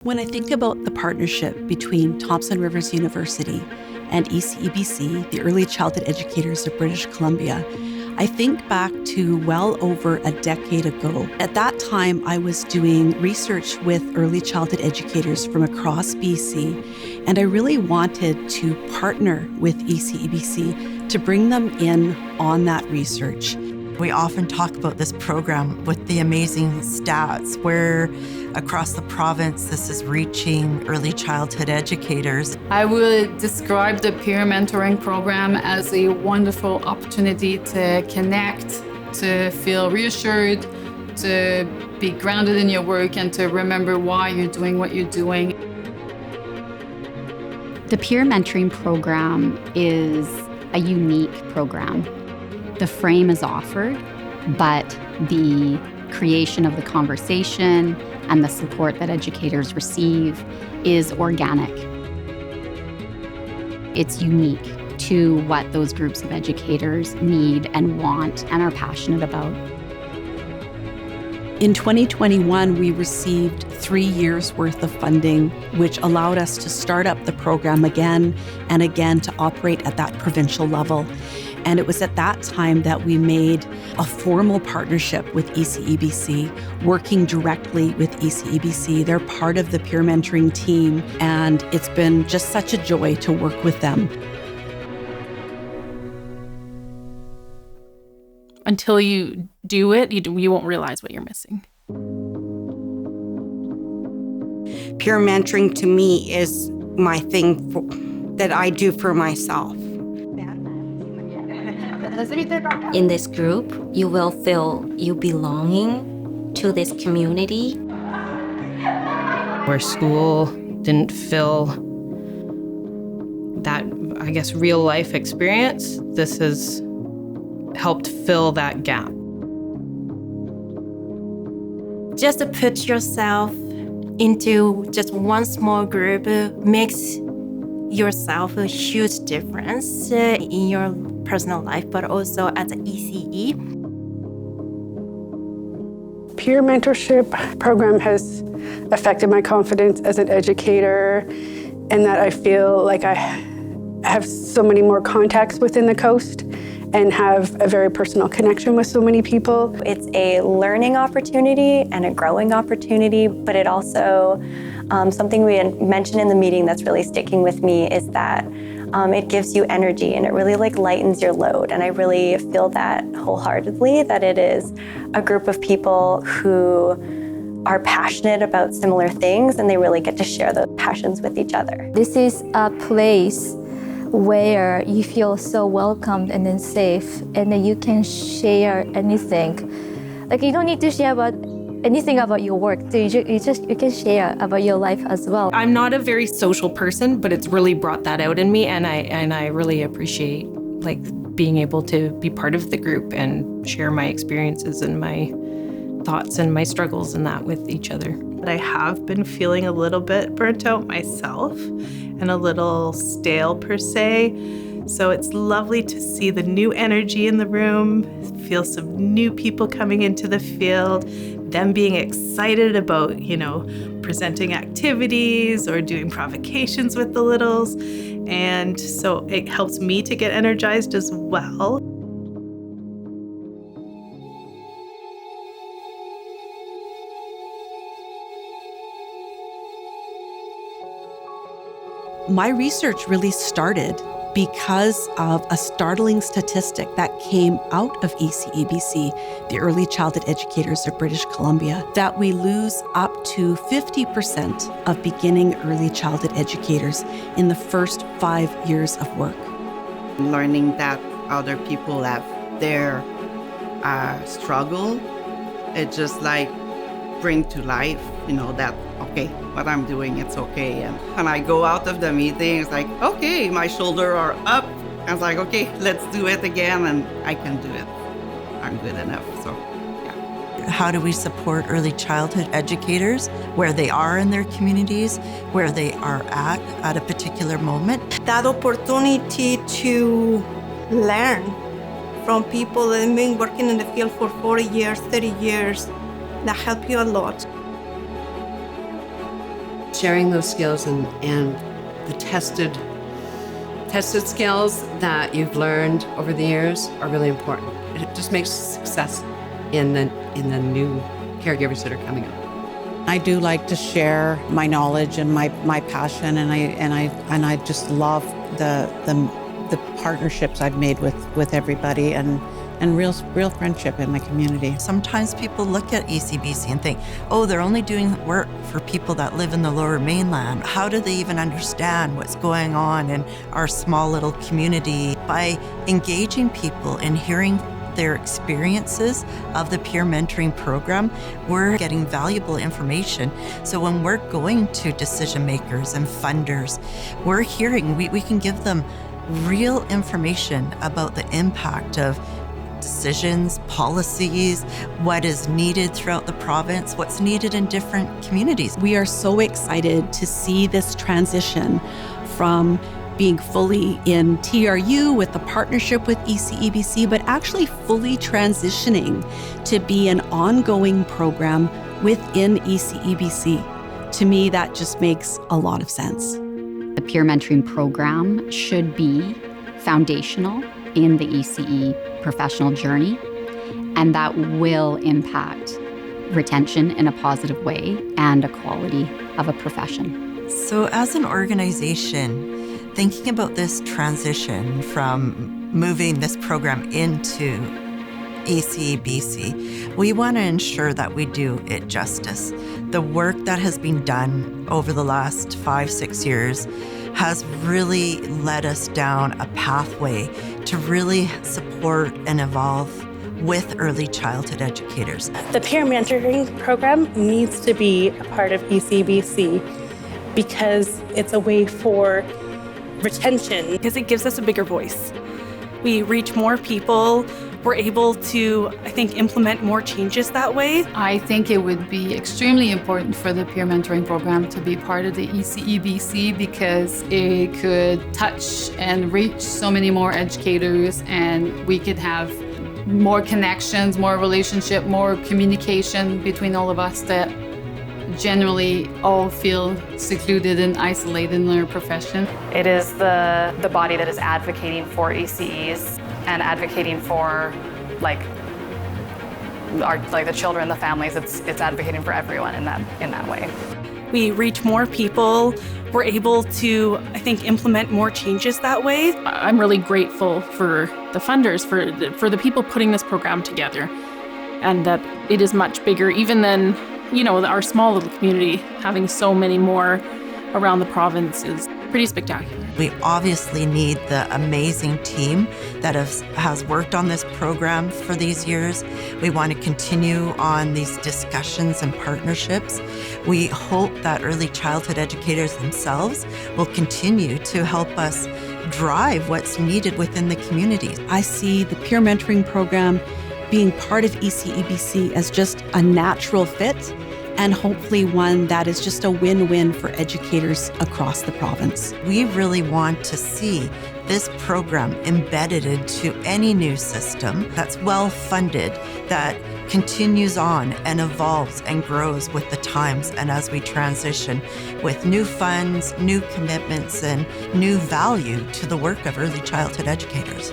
When I think about the partnership between Thompson Rivers University and ECEBC, the Early Childhood Educators of British Columbia, I think back to well over a decade ago. At that time, I was doing research with early childhood educators from across BC, and I really wanted to partner with ECEBC to bring them in on that research. We often talk about this program with the amazing stats where across the province this is reaching early childhood educators. I would describe the peer mentoring program as a wonderful opportunity to connect, to feel reassured, to be grounded in your work, and to remember why you're doing what you're doing. The peer mentoring program is a unique program. The frame is offered, but the creation of the conversation and the support that educators receive is organic. It's unique to what those groups of educators need and want and are passionate about. In 2021, we received 3 years worth of funding, which allowed us to start up the program again and again to operate at that provincial level. And it was at that time that we made a formal partnership with ECEBC, working directly with ECEBC. They're part of the peer mentoring team, and it's been just such a joy to work with them. Until you do it, you won't realize what you're missing. Peer mentoring to me is my thing that I do for myself. In this group, you will feel you belonging to this community. Where school didn't fill that, I guess, real life experience, this has helped fill that gap. Just to put yourself into just one small group makes yourself a huge difference in your personal life, but also as an ECE. Peer mentorship program has affected my confidence as an educator, and that I feel like I have so many more contacts within the coast and have a very personal connection with so many people. It's a learning opportunity and a growing opportunity, but it also, something we had mentioned in the meeting that's really sticking with me is that it gives you energy and it really lightens your load. And I really feel that wholeheartedly, that it is a group of people who are passionate about similar things and they really get to share those passions with each other. This is a place where you feel so welcomed and then safe, and then you can share anything. Like, you don't need to share about anything about your work. You can share about your life as well. I'm not a very social person, but it's really brought that out in me, and I really appreciate being able to be part of the group and share my experiences and my thoughts and my struggles and that with each other. But I have been feeling a little bit burnt out myself and a little stale per se. So it's lovely to see the new energy in the room, feel some new people coming into the field, them being excited about, presenting activities or doing provocations with the littles. And so it helps me to get energized as well. My research really started because of a startling statistic that came out of ECEBC, the Early Childhood Educators of British Columbia, that we lose up to 50% of beginning early childhood educators in the first 5 years of work. Learning that other people have their struggle, it just bring to life, that, okay, what I'm doing, it's okay. And when I go out of the meeting, it's okay, my shoulders are up. I was okay, let's do it again, and I can do it. I'm good enough, so yeah. How do we support early childhood educators where they are in their communities, where they are at a particular moment? That opportunity to learn from people that have been working in the field for 40 years, 30 years, that help you a lot. sharing those skills and the tested skills that you've learned over the years are really important. It just makes success in the new caregivers that are coming up. I do like to share my knowledge and my passion, and I just love the partnerships I've made with everybody and real friendship in my community. Sometimes people look at ECBC and think, oh, they're only doing work for people that live in the Lower Mainland. How do they even understand what's going on in our small little community? By engaging people and hearing their experiences of the peer mentoring program, we're getting valuable information. So when we're going to decision makers and funders, we're hearing, we can give them real information about the impact of decisions, policies, what is needed throughout the province, what's needed in different communities. We are so excited to see this transition from being fully in TRU with the partnership with ECEBC, but actually fully transitioning to be an ongoing program within ECEBC. To me, that just makes a lot of sense. The peer mentoring program should be foundational in the ECE professional journey, and that will impact retention in a positive way and a quality of a profession. So as an organization, thinking about this transition from moving this program into ECEBC, we want to ensure that we do it justice. The work that has been done over the last 5-6 years has really led us down a pathway to really support and evolve with early childhood educators. The peer mentoring program needs to be a part of ECBC because it's a way for retention. Because it gives us a bigger voice. We reach more people. We're able to, I think, implement more changes that way. I think it would be extremely important for the peer mentoring program to be part of the ECEBC because it could touch and reach so many more educators, and we could have more connections, more relationship, more communication between all of us that generally all feel secluded and isolated in their profession. It is the body that is advocating for ECEs and advocating for the children, the families. It's advocating for everyone in that way. We reach more people. We're able to, I think, implement more changes that way. I'm really grateful for the funders, for the people putting this program together, and that it is much bigger even than, our small little community. Having so many more around the province is pretty spectacular. We obviously need the amazing team that has worked on this program for these years. We want to continue on these discussions and partnerships. We hope that early childhood educators themselves will continue to help us drive what's needed within the communities. I see the peer mentoring program being part of ECEBC as just a natural fit, and hopefully one that is just a win-win for educators across the province. We really want to see this program embedded into any new system that's well-funded, that continues on and evolves and grows with the times and as we transition with new funds, new commitments, and new value to the work of early childhood educators.